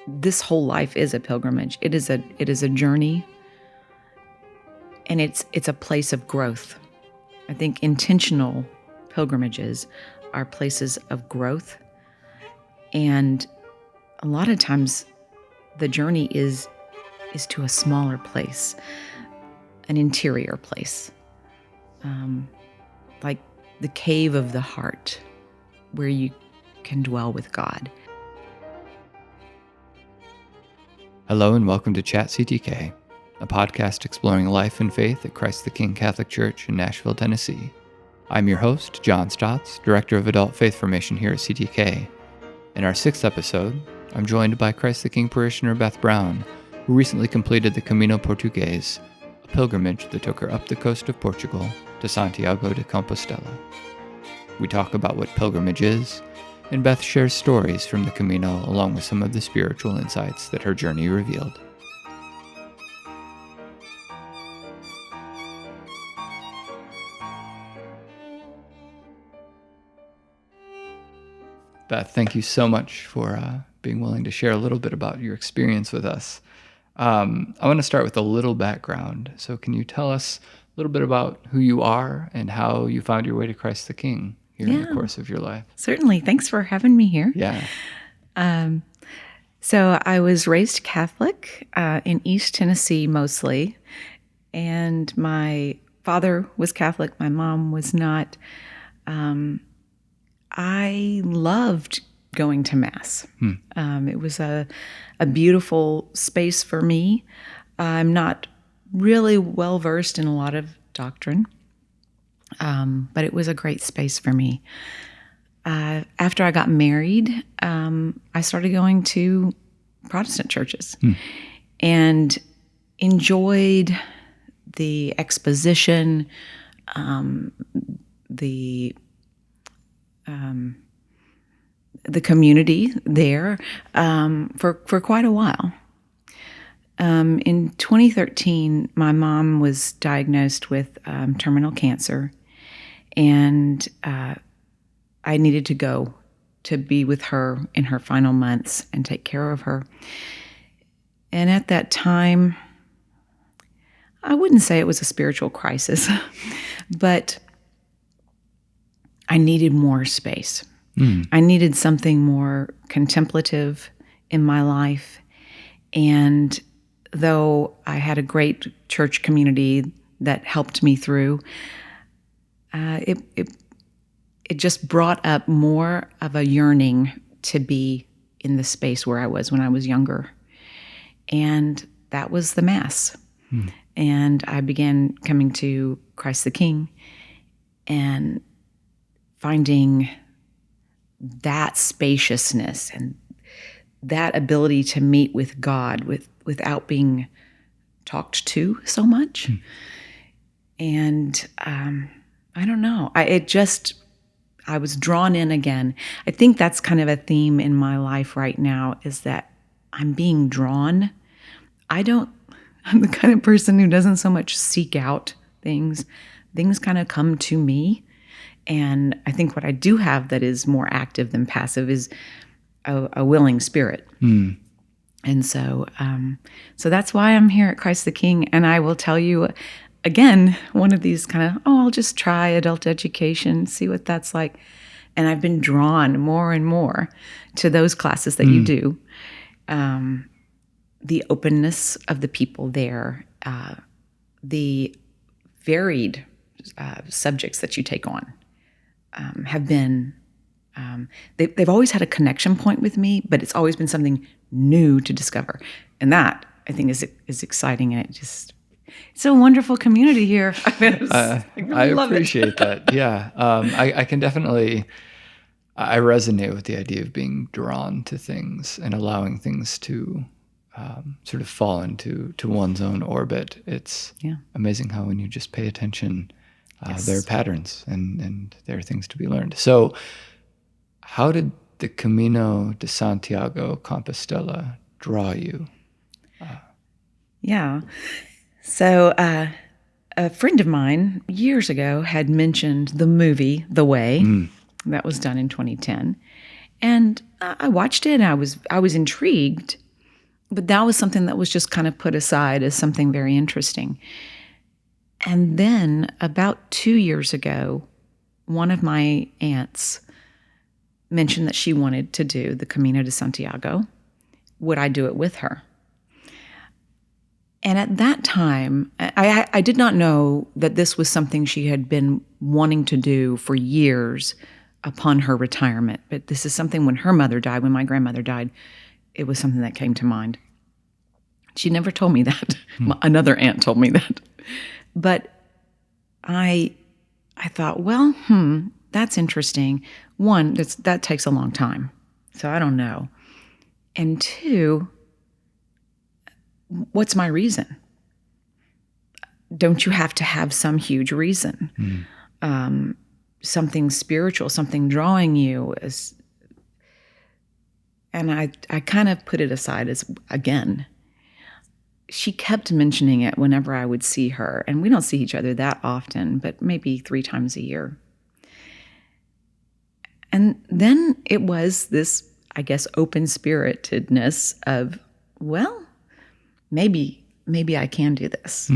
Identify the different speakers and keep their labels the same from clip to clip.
Speaker 1: this whole life is a pilgrimage. It is a journey, and it's a place of growth. I think intentional pilgrimages are places of growth, and a lot of times the journey is to a smaller place, an interior place, like the cave of the heart, where you can dwell with God.
Speaker 2: Hello and welcome to Chat CTK, a podcast exploring life and faith at Christ the King Catholic Church in Nashville, Tennessee. I'm your host, John Stotts, Director of Adult Faith Formation here at CTK. In our 6th episode, I'm joined by Christ the King parishioner Beth Brown, who recently completed the Camino Portugues, a pilgrimage that took her up the coast of Portugal to Santiago de Compostela. We talk about what pilgrimage is, and Beth shares stories from the Camino along with some of the spiritual insights that her journey revealed. Beth, thank you so much for being willing to share a little bit about your experience with us. I want to start with a little background. So can you tell us a little bit about who you are and how you found your way to Christ the King here in the course of your life?
Speaker 1: Certainly. Thanks for having me here.
Speaker 2: Yeah.
Speaker 1: So I was raised Catholic in East Tennessee mostly, and my father was Catholic. My mom was not. I loved going to Mass. It was a beautiful space for me. I'm not really well versed in a lot of doctrine, but it was a great space for me. After I got married, I started going to Protestant churches and enjoyed the exposition, the community there for quite a while. In 2013, my mom was diagnosed with terminal cancer, and I needed to go to be with her in her final months and take care of her. And at that time, I wouldn't say it was a spiritual crisis, but I needed more space. I needed something more contemplative in my life. And though I had a great church community that helped me through, it just brought up more of a yearning to be in the space where I was when I was younger. And that was the Mass. And I began coming to Christ the King and finding that spaciousness and that ability to meet with God without being talked to so much. And I don't know. I was drawn in again. I think that's kind of a theme in my life right now, is that I'm being drawn. I'm the kind of person who doesn't so much seek out things. Things kind of come to me. And I think what I do have that is more active than passive is a willing spirit. And so that's why I'm here at Christ the King. And I will tell you, again, one of these kind of, I'll just try adult education, see what that's like. And I've been drawn more and more to those classes that you do. The openness of the people there, the varied subjects that you take on have been, they've always had a connection point with me, but it's always been something new to discover. And that, I think, is exciting. And it's a wonderful community here. I love
Speaker 2: appreciate that. Yeah. I can definitely, I resonate with the idea of being drawn to things and allowing things to sort of fall into one's own orbit. It's amazing how when you just pay attention, there are patterns and there are things to be learned. So how did the Camino de Santiago Compostela draw you?
Speaker 1: So a friend of mine years ago had mentioned the movie The Way. That was done in 2010. And I watched it and I was intrigued. But that was something that was just kind of put aside as something very interesting. And then about 2 years ago, one of my aunts mentioned that she wanted to do the Camino de Santiago. Would I do it with her? And at that time, I did not know that this was something she had been wanting to do for years upon her retirement. But this is something when her mother died, when my grandmother died, it was something that came to mind. She never told me that. Another aunt told me that. But I thought, well, that's interesting. One, that takes a long time, so I don't know. And two, what's my reason? Don't you have to have some huge reason? Something spiritual, something drawing you? And I kind of put it aside as, again, she kept mentioning it whenever I would see her. And we don't see each other that often, but maybe 3 times a year. And then it was this, I guess, open-spiritedness of, well, maybe I can do this.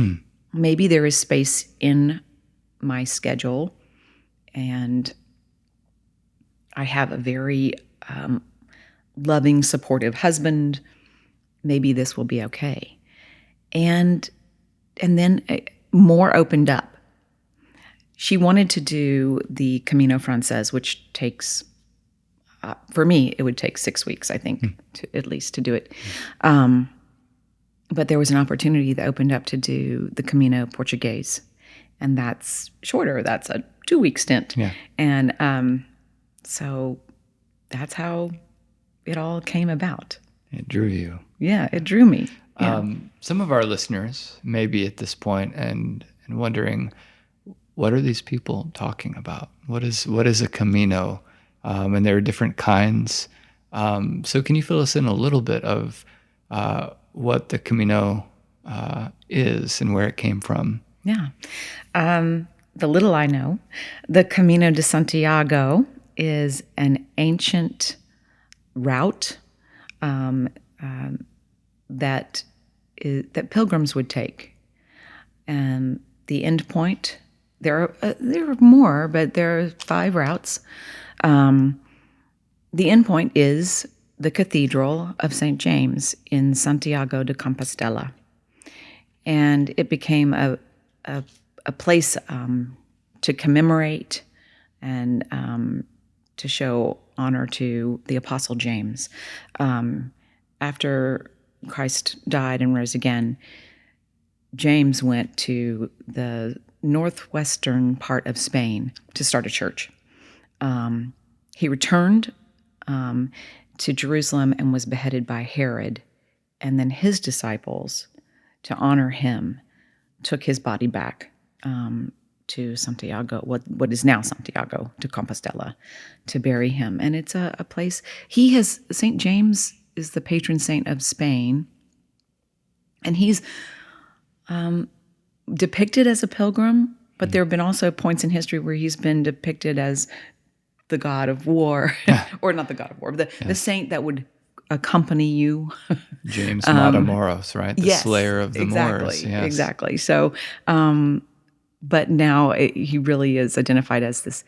Speaker 1: Maybe there is space in my schedule, and I have a very loving, supportive husband. Maybe this will be okay. And then more opened up. She wanted to do the Camino Frances, which takes, for me, it would take 6 weeks, I think, at least to do it. But there was an opportunity that opened up to do the Camino Portugues, and that's shorter. That's a 2-week stint.
Speaker 2: Yeah.
Speaker 1: And so that's how it all came about.
Speaker 2: It drew you.
Speaker 1: Yeah, it drew me. Yeah.
Speaker 2: Some of our listeners may be at this point and wondering, what are these people talking about? What is a Camino? And there are different kinds. So can you fill us in a little bit of what the Camino is and where it came from?
Speaker 1: Yeah. The little I know, the Camino de Santiago is an ancient route that pilgrims would take. And the end point, there are more, but there are 5 routes. The end point is the Cathedral of St. James in Santiago de Compostela. And it became a place to commemorate and to show honor to the Apostle James. After Christ died and rose again, James went to the northwestern part of Spain to start a church. He returned to Jerusalem and was beheaded by Herod. And then his disciples, to honor him, took his body back to Santiago, what is now Santiago de Compostela, to bury him. And it's a place, St. James is the patron saint of Spain. And he's depicted as a pilgrim, but there have been also points in history where he's been depicted as the god of war, or not the god of war, but the saint that would accompany you.
Speaker 2: James Matamoros, right? The slayer of the Moors. Yes.
Speaker 1: Exactly. So, but now he really is identified as this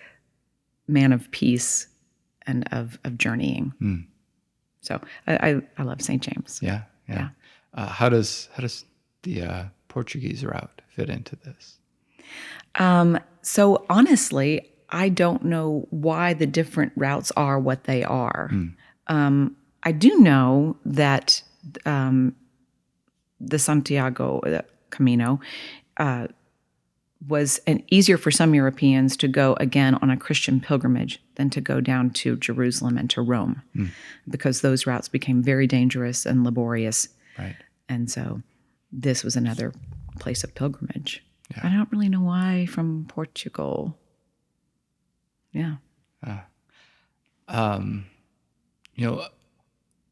Speaker 1: man of peace and of journeying. So I love St. James.
Speaker 2: Yeah. How does the Portuguese route fit into this?
Speaker 1: So honestly, I don't know why the different routes are what they are. I do know that the Santiago Camino was easier for some Europeans to go again on a Christian pilgrimage than to go down to Jerusalem and to Rome, because those routes became very dangerous and laborious.
Speaker 2: Right.
Speaker 1: And so this was another place of pilgrimage.
Speaker 2: Yeah.
Speaker 1: I don't really know why from Portugal. Yeah.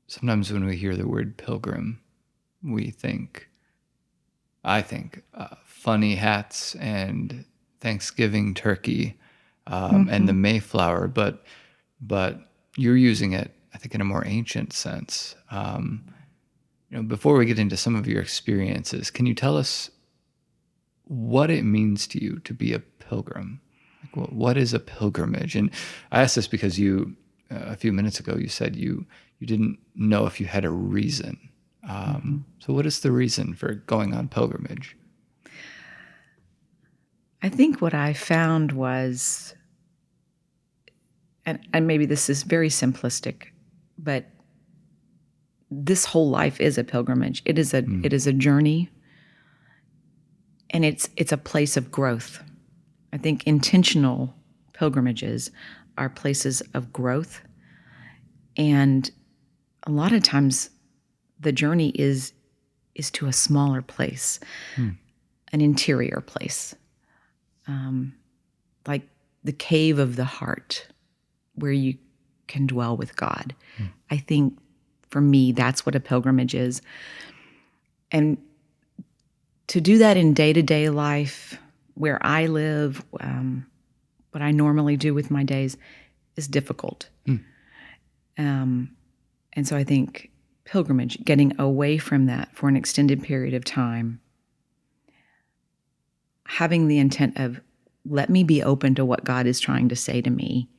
Speaker 2: Sometimes when we hear the word pilgrim, I think funny hats and Thanksgiving turkey and the Mayflower, but you're using it, I think, in a more ancient sense. Before we get into some of your experiences, can you tell us what it means to you to be a pilgrim? Like, what is a pilgrimage? And I asked this because you, a few minutes ago, you said you didn't know if you had a reason. So what is the reason for going on pilgrimage?
Speaker 1: I think what I found was, and maybe this is very simplistic, but this whole life is a pilgrimage. It is a journey, and it's a place of growth. I think intentional pilgrimages are places of growth, and a lot of times the journey is to a smaller place, an interior place, like the cave of the heart, where you can dwell with God. I think for me, that's what a pilgrimage is. And to do that in day-to-day life, where I live, what I normally do with my days, is difficult. And so I think pilgrimage, getting away from that for an extended period of time, having the intent of, let me be open to what God is trying to say to me,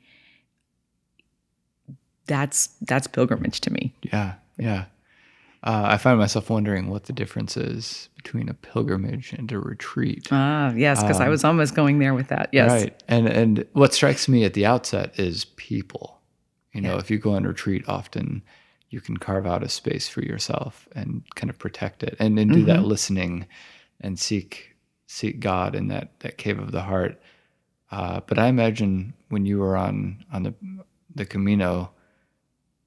Speaker 1: that's pilgrimage to me.
Speaker 2: Yeah. I find myself wondering what the difference is between a pilgrimage and a retreat.
Speaker 1: Yes, because I was almost going there with that. Yes.
Speaker 2: Right. And what strikes me at the outset is people. If you go on retreat, often you can carve out a space for yourself and kind of protect it and do that listening and seek God in that cave of the heart. But I imagine when you were on the Camino,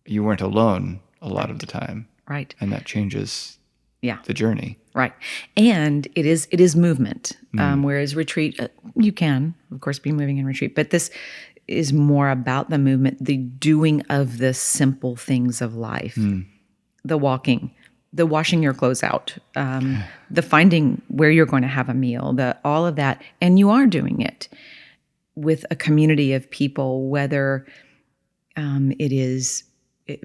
Speaker 2: you weren't alone a lot of the time.
Speaker 1: Right.
Speaker 2: And that changes the journey.
Speaker 1: Right. And it is movement. Whereas retreat, you can, of course, be moving in retreat, but this is more about the movement, the doing of the simple things of life, the walking, the washing your clothes out, the finding where you're going to have a meal, all of that. And you are doing it with a community of people, whether it is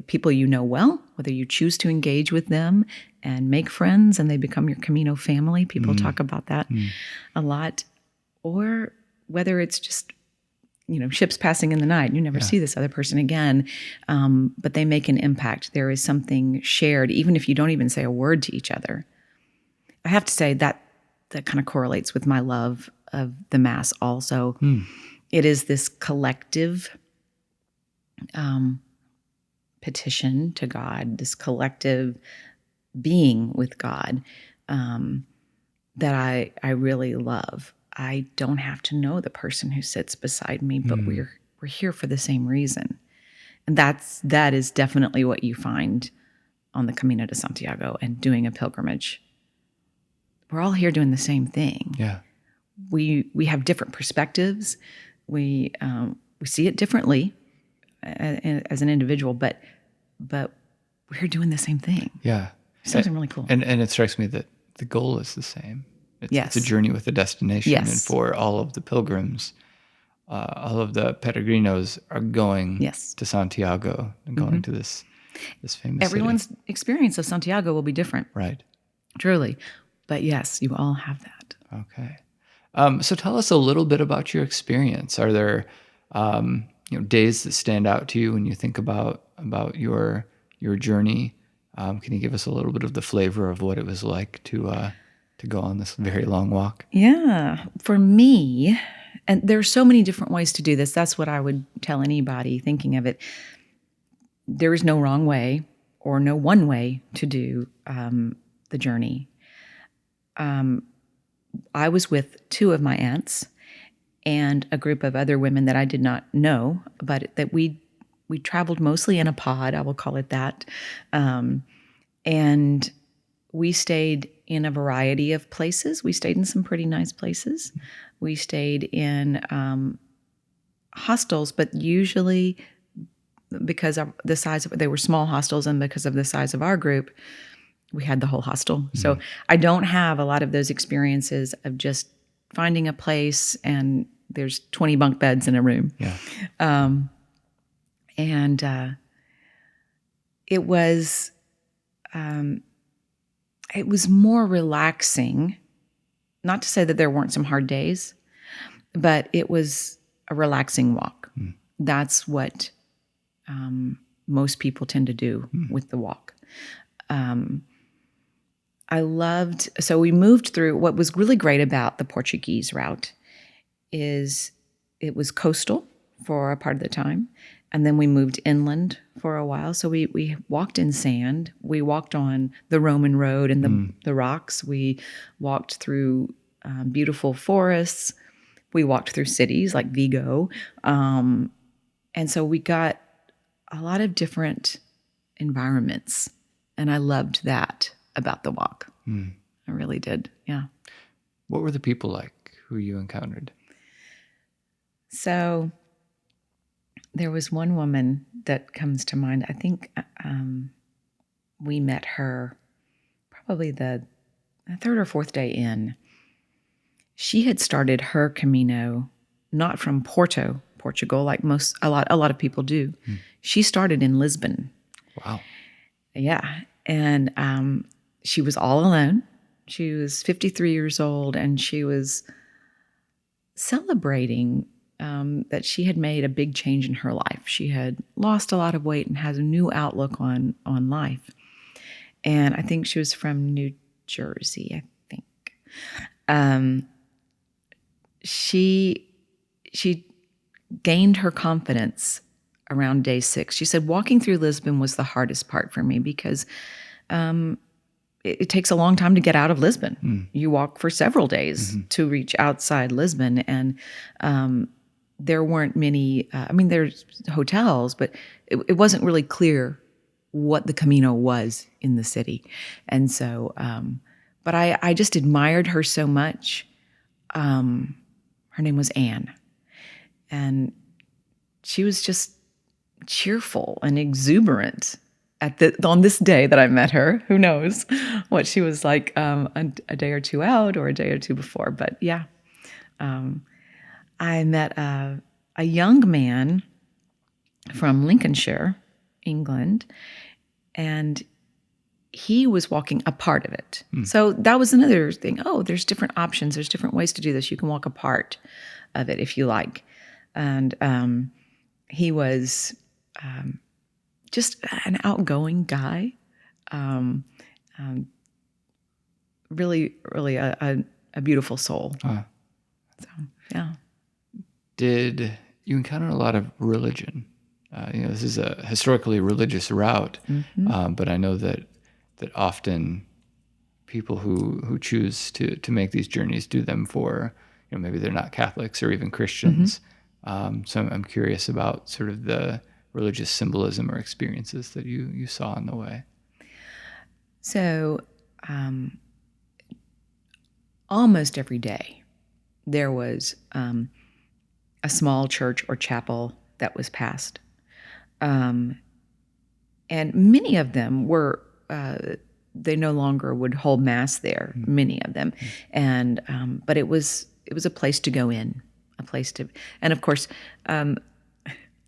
Speaker 1: people you know well, whether you choose to engage with them and make friends and they become your Camino family. People talk about that a lot. Or whether it's just, ships passing in the night. You never see this other person again, but they make an impact. There is something shared, even if you don't even say a word to each other. I have to say that kind of correlates with my love of the Mass also. It is this collective petition to God, this collective being with God that I really love. I don't have to know the person who sits beside me, but we're here for the same reason. And that is definitely what you find on the Camino de Santiago and doing a pilgrimage. We're all here doing the same thing.
Speaker 2: Yeah.
Speaker 1: We have different perspectives. We see it differently as an individual, but we're doing the same thing.
Speaker 2: Yeah.
Speaker 1: Something really cool.
Speaker 2: And it strikes me that the goal is the same. It's a journey with a destination.
Speaker 1: Yes.
Speaker 2: And for all of the pilgrims, all of the peregrinos are going to Santiago and going to this famous
Speaker 1: Everyone's
Speaker 2: city.
Speaker 1: experience of Santiago will be different.
Speaker 2: Right.
Speaker 1: Truly. But yes, you all have that.
Speaker 2: Okay. So tell us a little bit about your experience. Are there days that stand out to you when you think about your journey? Can you give us a little bit of the flavor of what it was like to go on this very long walk?
Speaker 1: Yeah. For me, and there are so many different ways to do this. That's what I would tell anybody thinking of it. There is no wrong way or no one way to do the journey. I was with two of my aunts and a group of other women that I did not know, but that we traveled mostly in a pod, I will call it that. And we stayed in a variety of places. We stayed in some pretty nice places. We stayed in hostels, but usually because of the size of, they were small hostels, and because of the size of our group, we had the whole hostel. Mm-hmm. So I don't have a lot of those experiences of just finding a place and there's 20 bunk beds in a room.
Speaker 2: Yeah.
Speaker 1: It was it was more relaxing. Not to say that there weren't some hard days, but it was a relaxing walk. That's what most people tend to do with the walk. So we moved through. What was really great about the Portuguese route is it was coastal for a part of the time, and then we moved inland for a while. So we walked in sand. We walked on the Roman road and the rocks. We walked through beautiful forests. We walked through cities like Vigo. And so we got a lot of different environments. And I loved that about the walk. I really did. Yeah.
Speaker 2: What were the people like who you encountered?
Speaker 1: So there was one woman that comes to mind. I think we met her probably the third or fourth day in. She had started her Camino not from Portugal, like a lot of people do. She started in Lisbon.
Speaker 2: Wow.
Speaker 1: Yeah, and she was all alone. She was 53 years old, and she was celebrating that she had made a big change in her life. She had lost a lot of weight and has a new outlook on life. And I think she was from New Jersey, I think. She gained her confidence around day 6. She said, walking through Lisbon was the hardest part for me because it takes a long time to get out of Lisbon. You walk for several days to reach outside Lisbon. And there weren't many, there's hotels, but it wasn't really clear what the Camino was in the city. And so, but I just admired her so much. Her name was Anne. And she was just cheerful and exuberant on this day that I met her. Who knows what she was like a day or two out or a day or two before. But yeah, I met a young man from Lincolnshire, England, and he was walking a part of it. So that was another thing. Oh, there's different options. There's different ways to do this. You can walk a part of it if you like. And he was just an outgoing guy. Really, really a beautiful soul. So, yeah.
Speaker 2: Did you encounter a lot of religion? This is a historically religious route, but I know that often people who choose to make these journeys do them for, maybe they're not Catholics or even Christians. So I'm curious about sort of the religious symbolism or experiences that you saw on the way.
Speaker 1: So almost every day there was a small church or chapel that was passed. And many of them were, they no longer would hold mass there, many of them. And, but it was a place to go in, a place to, and of course,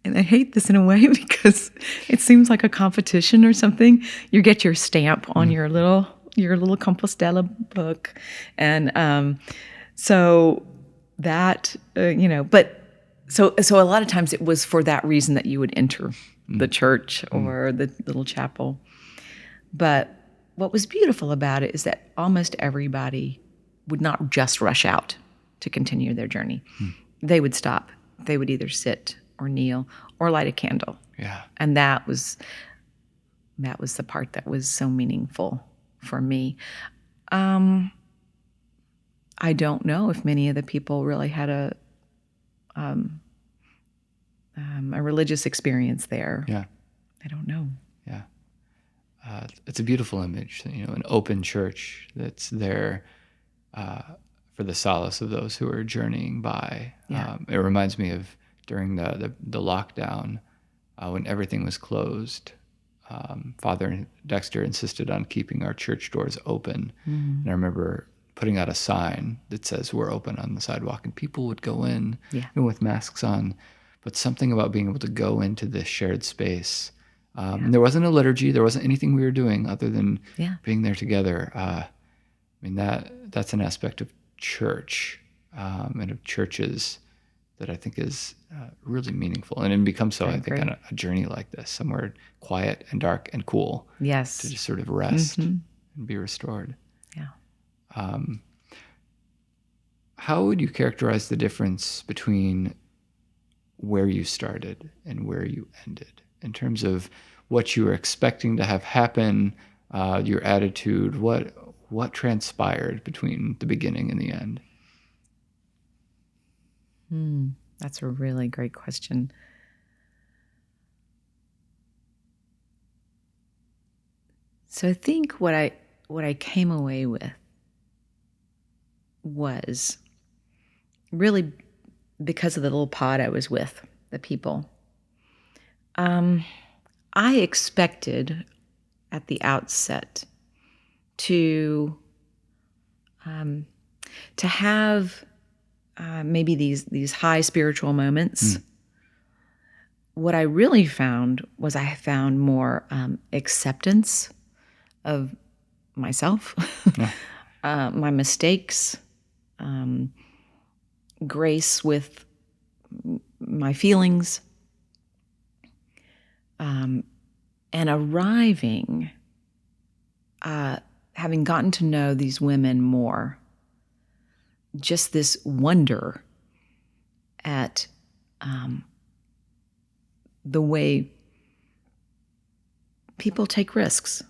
Speaker 1: and I hate this in a way because it seems like a competition or something. You get your stamp on your little Compostela book. And, so that, but so a lot of times it was for that reason that you would enter the church or the little chapel. But what was beautiful about it is that almost everybody would not just rush out to continue their journey. They would stop. They would either sit or kneel or light a candle.
Speaker 2: Yeah.
Speaker 1: And that was the part that was so meaningful for me. I don't know if many of the people really had a religious experience there.
Speaker 2: Yeah.
Speaker 1: I don't know.
Speaker 2: Yeah. It's a beautiful image, an open church that's there for the solace of those who are journeying by.
Speaker 1: Yeah.
Speaker 2: It reminds me of during the lockdown when everything was closed. Father Dexter insisted on keeping our church doors open. And I remember putting out a sign that says we're open on the sidewalk, and people would go in with masks on. But something about being able to go into this shared space And there wasn't a liturgy. There wasn't anything we were doing other than being there together. I mean, that's an aspect of church and of churches that I think is really meaningful. And it becomes so, I think, on a journey like this, somewhere quiet and dark and cool.
Speaker 1: Yes.
Speaker 2: To just sort of rest and be restored.
Speaker 1: Yeah.
Speaker 2: How would you characterize the difference between where you started and where you ended in terms of what you were expecting to have happen, your attitude, what transpired between the beginning and the end?
Speaker 1: That's a really great question. So I think what I came away with was really because of the little pod I was with, the people. I expected at the outset to have maybe these high spiritual moments. What I really found was I found more acceptance of myself, my mistakes, grace with my feelings, and arriving, having gotten to know these women more, just this wonder at the way people take risks.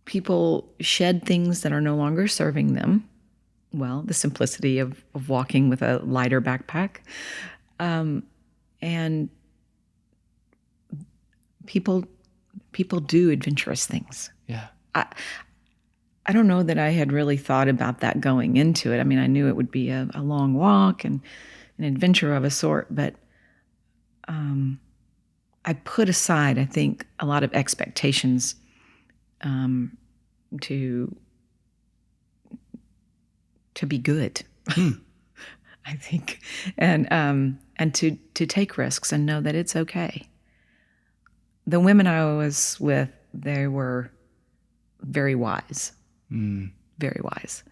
Speaker 1: People shed things that are no longer serving them. Well, the simplicity of walking with a lighter backpack. And people do adventurous things.
Speaker 2: Yeah.
Speaker 1: I don't know that I had really thought about that going into it. I mean, I knew it would be a long walk and an adventure of a sort, but I put aside, I think, a lot of expectations to be good. I think, and to take risks and know that it's okay. The women I was with, they were very wise, very wise,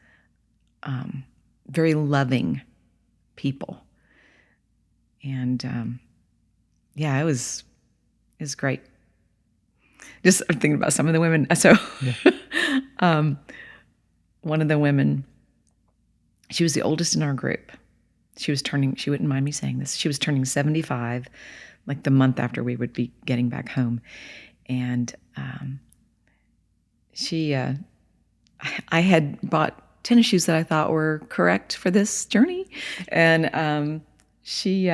Speaker 1: very loving people, and it was great. Just thinking about some of the women. So, one of the women, she was the oldest in our group. She wouldn't mind me saying this, she was turning 75, like the month after we would be getting back home. And I had bought tennis shoes that I thought were correct for this journey. And she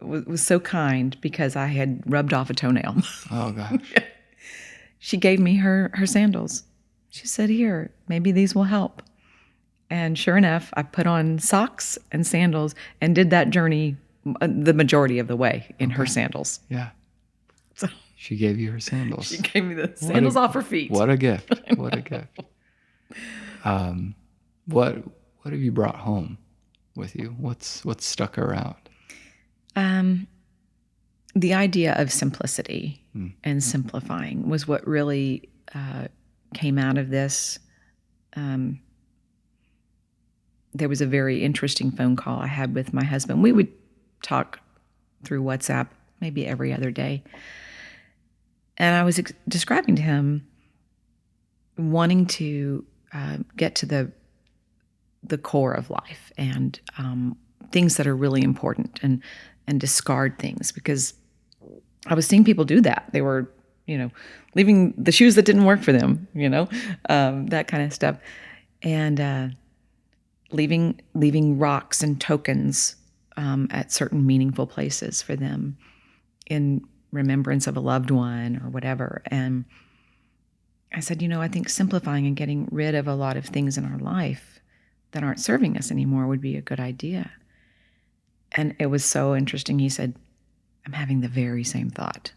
Speaker 1: was so kind because I had rubbed off a toenail.
Speaker 2: Oh, gosh.
Speaker 1: She gave me her sandals. She said, "Here, maybe these will help." And sure enough, I put on socks and sandals and did that journey the majority of the way in her sandals.
Speaker 2: Yeah.
Speaker 1: So
Speaker 2: she gave you her sandals.
Speaker 1: She gave me the sandals off her feet.
Speaker 2: What a gift. What a gift. What have you brought home with you? What's stuck around?
Speaker 1: The idea of simplicity and simplifying was what really came out of this. There was a very interesting phone call I had with my husband. We would talk through WhatsApp maybe every other day. And I was describing to him wanting to get to the core of life and things that are really important and discard things, because I was seeing people do that. They were, leaving the shoes that didn't work for them, that kind of stuff. And leaving rocks and tokens at certain meaningful places for them in remembrance of a loved one or whatever. And I said, I think simplifying and getting rid of a lot of things in our life that aren't serving us anymore would be a good idea. And it was so interesting. He said, "I'm having the very same thought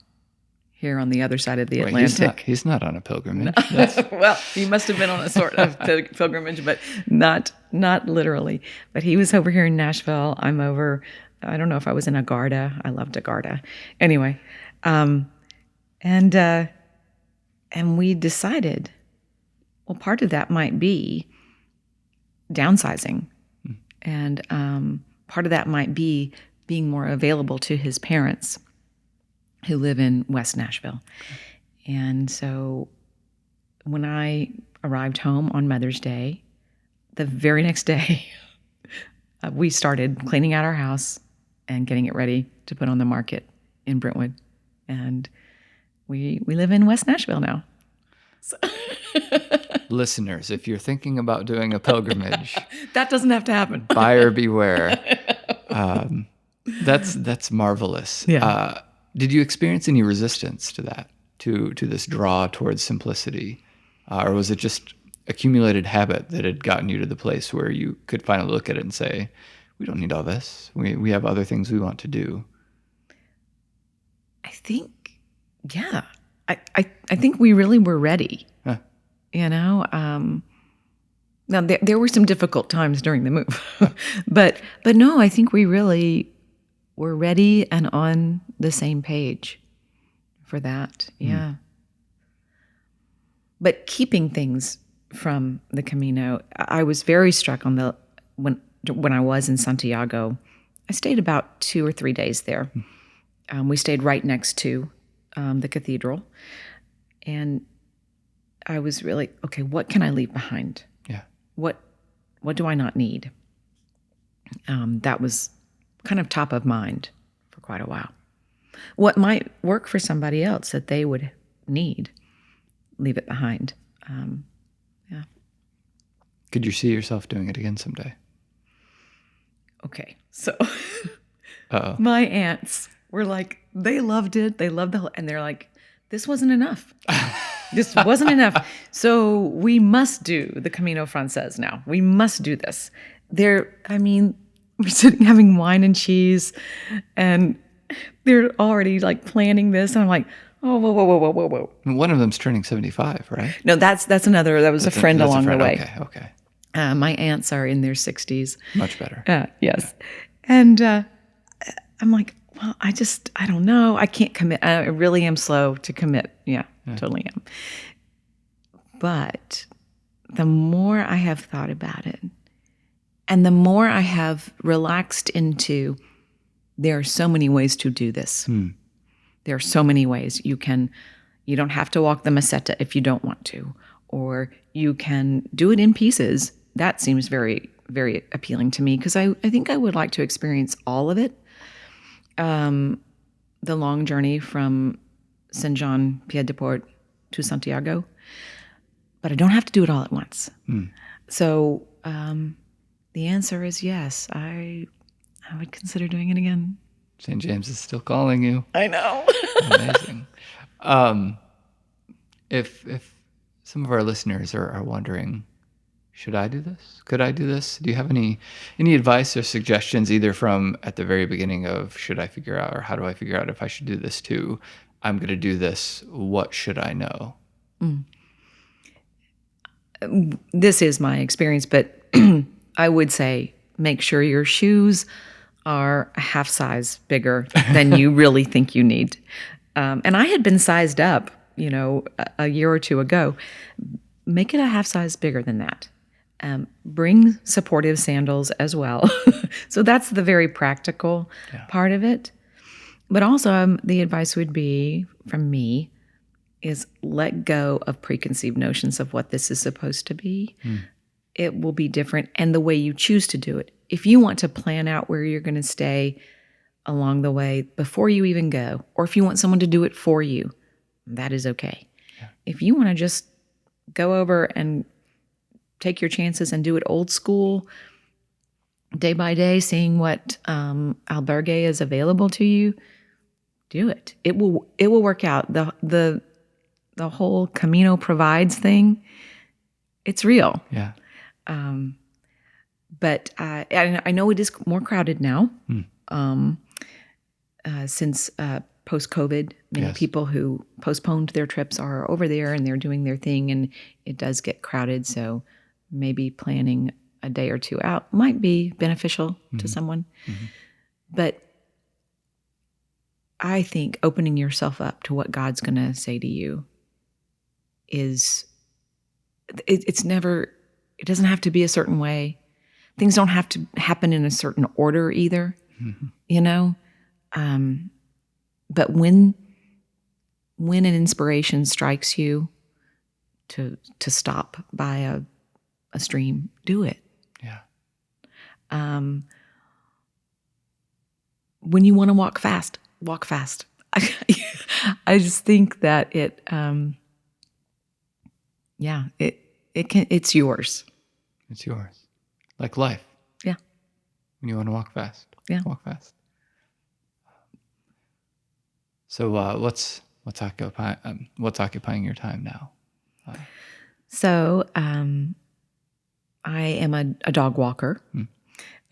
Speaker 1: here on the other side of the Atlantic."
Speaker 2: He's not on a pilgrimage.
Speaker 1: No. Well, he must have been on a sort of pilgrimage, but not literally. But he was over here in Nashville. I'm over I don't know if I was in a Garda. I loved a Garda. Anyway, and we decided, well, part of that might be downsizing, and part of that might be being more available to his parents who live in West Nashville. And so when I arrived home on Mother's Day, the very next day, we started cleaning out our house and getting it ready to put on the market in Brentwood. And we live in West Nashville now. So.
Speaker 2: Listeners, if you're thinking about doing a pilgrimage,
Speaker 1: that doesn't have to happen.
Speaker 2: Buyer beware. That's marvelous.
Speaker 1: Yeah.
Speaker 2: Did you experience any resistance to that, to this draw towards simplicity? Or was it just accumulated habit that had gotten you to the place where you could finally look at it and say, we don't need all this. We have other things we want to do?
Speaker 1: I think, yeah. I think we really were ready.
Speaker 2: Huh.
Speaker 1: You know? Now, there were some difficult times during the move. but no, I think we really were ready and on the same page for that. Yeah. But keeping things from the Camino, I was very struck on when I was in Santiago. I stayed about 2 or 3 days there. We stayed right next to the cathedral, and I was really, okay, what can I leave behind?
Speaker 2: Yeah.
Speaker 1: What do I not need? That was kind of top of mind for quite a while. What might work for somebody else that they would need, leave it behind. Yeah.
Speaker 2: Could you see yourself doing it again someday?
Speaker 1: Okay, so my aunts were like, they loved it. They loved and they're like, this wasn't enough. This wasn't enough. So we must do the Camino Frances now. We must do this. We're sitting having wine and cheese, and they're already like planning this. And I'm like, oh, whoa.
Speaker 2: One of them's turning 75, right?
Speaker 1: No, that's another. That was a friend along the way.
Speaker 2: Okay.
Speaker 1: My aunts are in their 60s.
Speaker 2: Much better.
Speaker 1: Yes. And I'm like, well, I don't know. I can't commit. I really am slow to commit. Yeah, totally am. But the more I have thought about it, and the more I have relaxed into, there are so many ways to do this. There are so many ways. You don't have to walk the Meseta if you don't want to, or you can do it in pieces. That seems very, very appealing to me, because I think I would like to experience all of it. The long journey from Saint Jean Pied de Port to Santiago, but I don't have to do it all at once. So the answer is yes. I would consider doing it again.
Speaker 2: St. James is still calling you.
Speaker 1: I know.
Speaker 2: Amazing. If some of our listeners are wondering, should I do this? Could I do this? Do you have any advice or suggestions, either from at the very beginning of should I figure out, or how do I figure out if I should do this, to I'm going to do this, what should I know?
Speaker 1: This is my experience, but I would say make sure your shoes are a half size bigger than you really think you need. And I had been sized up, a year or two ago. Make it a half size bigger than that. Bring supportive sandals as well. So that's the very practical part of it. But also the advice would be from me is let go of preconceived notions of what this is supposed to be. It will be different, and the way you choose to do it. If you want to plan out where you're going to stay along the way before you even go, or if you want someone to do it for you, that is okay. Yeah. If you want to just go over and take your chances and do it old school, day by day, seeing what albergue is available to you, do it. It will work out. The whole Camino Provides thing, it's real.
Speaker 2: Yeah.
Speaker 1: But I know it is more crowded now. Since post-COVID, many people who postponed their trips are over there and they're doing their thing, and it does get crowded. So maybe planning a day or two out might be beneficial to someone. But I think opening yourself up to what God's going to say to you it's never, it doesn't have to be a certain way. Things don't have to happen in a certain order either, you know? But when an inspiration strikes you to stop by a stream, do it.
Speaker 2: Yeah.
Speaker 1: When you want to walk fast, walk fast. I just think that it's yours.
Speaker 2: It's yours. Like life.
Speaker 1: Yeah.
Speaker 2: When you want to walk fast.
Speaker 1: Yeah.
Speaker 2: Walk fast. So what's occupying your time now?
Speaker 1: So I am a dog walker.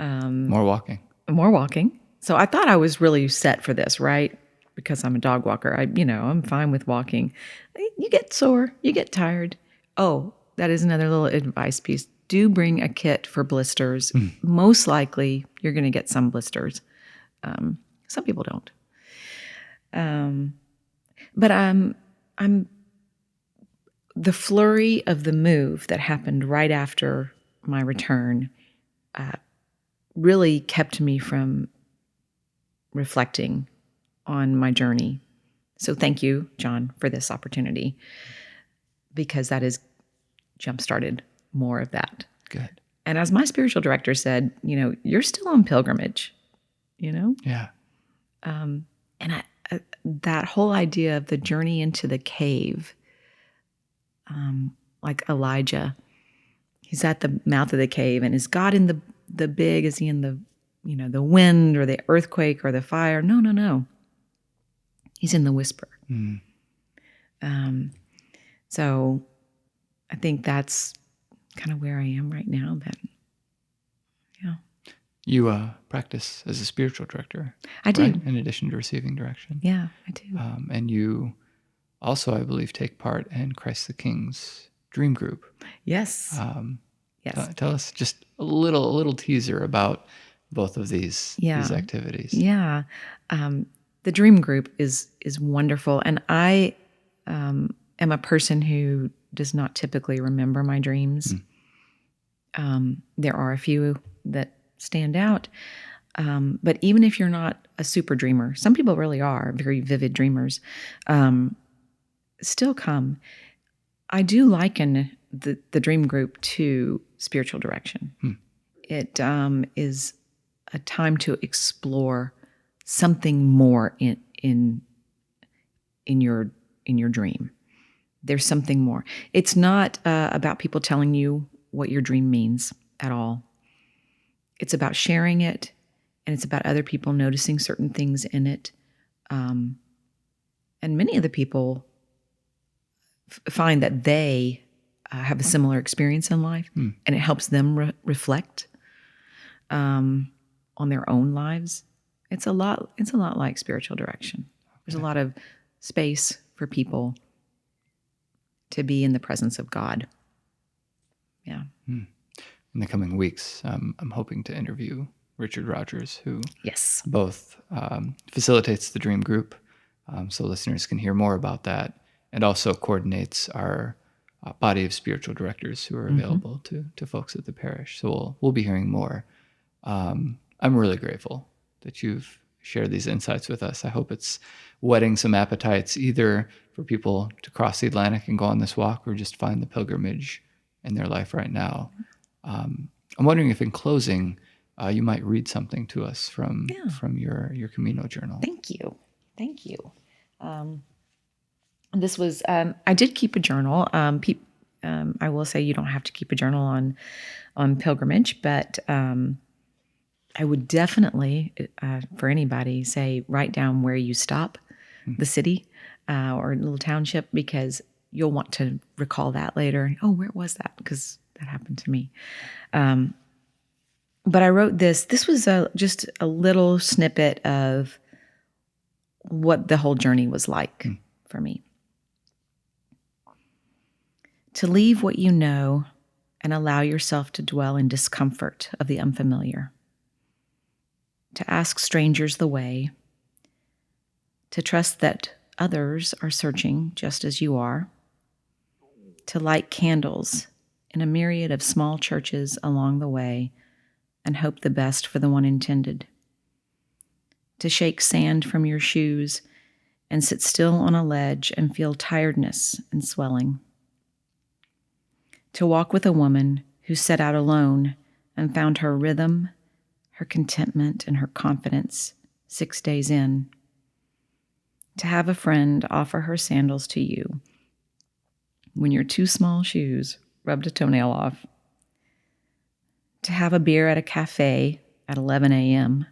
Speaker 2: More walking.
Speaker 1: More walking. So I thought I was really set for this, right? Because I'm a dog walker. I'm fine with walking. You get sore, you get tired. Oh, that is another little advice piece. Do bring a kit for blisters. Most likely you're going to get some blisters. Some people don't. But I'm the flurry of the move that happened right after my return really kept me from reflecting on my journey. So thank you, John, for this opportunity, because that has jump-started more of that.
Speaker 2: Good.
Speaker 1: And as my spiritual director said, you're still on pilgrimage,
Speaker 2: Yeah.
Speaker 1: And that whole idea of the journey into the cave, like Elijah, he's at the mouth of the cave, and is God in the big? Is he in the the wind or the earthquake or the fire? No. He's in the whisper. So I think that's kind of where I am right now. Yeah.
Speaker 2: You practice as a spiritual director.
Speaker 1: I do.
Speaker 2: Right? In addition to receiving direction.
Speaker 1: Yeah, I do.
Speaker 2: And you also, I believe, take part in Christ the King's Dream Group.
Speaker 1: Yes. Yes.
Speaker 2: Tell us just a little teaser about both of these activities.
Speaker 1: Yeah. The Dream Group is wonderful. And I am a person who does not typically remember my dreams. There are a few that stand out. But even if you're not a super dreamer, some people really are very vivid dreamers, still come. I do liken the Dream Group to spiritual direction. It is a time to explore something more in your dream. There's something more. It's not about people telling you what your dream means at all. It's about sharing it, and it's about other people noticing certain things in it. And many of the people find that they have a similar experience in life, and it helps them reflect on their own lives. It's a lot like spiritual direction. There's a lot of space for people to be in the presence of God. Yeah.
Speaker 2: In the coming weeks, I'm hoping to interview Richard Rogers, who both facilitates the Dream Group, so listeners can hear more about that, and also coordinates our body of spiritual directors who are available to folks at the parish. So we'll be hearing more. I'm really grateful that you've shared these insights with us. I hope it's whetting some appetites, either for people to cross the Atlantic and go on this walk, or just find the pilgrimage in their life right now. I'm wondering if, in closing, you might read something to us from your Camino journal.
Speaker 1: Thank you. This was I did keep a journal. I will say you don't have to keep a journal on pilgrimage, but I would definitely, for anybody, say write down where you stop, the city or little township, because you'll want to recall that later. Oh, where was that? Because that happened to me. But I wrote this. This was just a little snippet of what the whole journey was like for me. To leave what you know and allow yourself to dwell in discomfort of the unfamiliar. to ask strangers the way, to trust that others are searching just as you are, to light candles in a myriad of small churches along the way and hope the best for the one intended, to shake sand from your shoes and sit still on a ledge and feel tiredness and swelling, to walk with a woman who set out alone and found her rhythm, her contentment, and her confidence 6 days in, to have a friend offer her sandals to you when your 2 small shoes rubbed a toenail off, to have a beer at a cafe at 11 a.m.,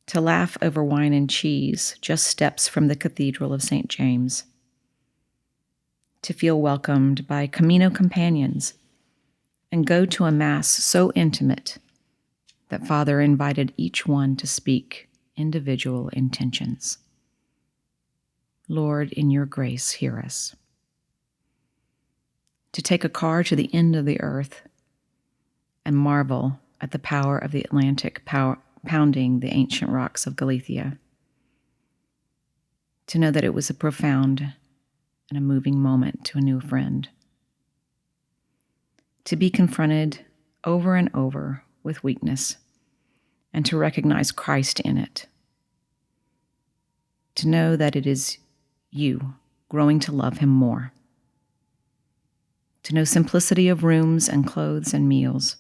Speaker 1: to laugh over wine and cheese just steps from the Cathedral of St. James, to feel welcomed by Camino companions and go to a Mass so intimate that Father invited each one to speak individual intentions. Lord, in your grace, hear us. To take a car to the end of the earth and marvel at the power of the Atlantic pounding the ancient rocks of Galicia. To know that it was a profound and a moving moment to a new friend. To be confronted over and over with weakness and to recognize Christ in it. To know that it is you growing to love him more. To know simplicity of rooms and clothes and meals.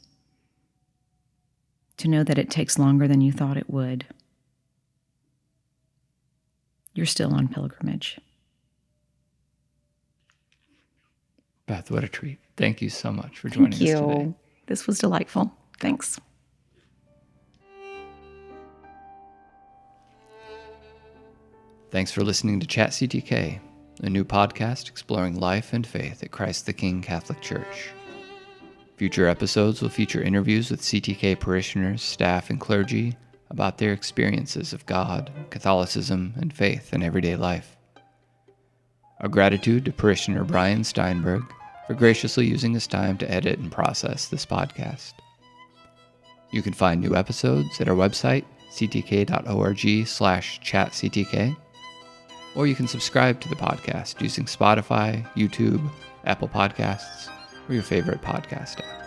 Speaker 1: To know that it takes longer than you thought it would. You're still on pilgrimage.
Speaker 2: Beth, what a treat. Thank you so much for joining us today.
Speaker 1: This was delightful. Thanks.
Speaker 2: Thanks for listening to Chat CTK, a new podcast exploring life and faith at Christ the King Catholic Church. Future episodes will feature interviews with CTK parishioners, staff, and clergy about their experiences of God, Catholicism, and faith in everyday life. Our gratitude to parishioner Brian Steinberg for graciously using his time to edit and process this podcast. You can find new episodes at our website, ctk.org/chatctk, or you can subscribe to the podcast using Spotify, YouTube, Apple Podcasts, or your favorite podcast app.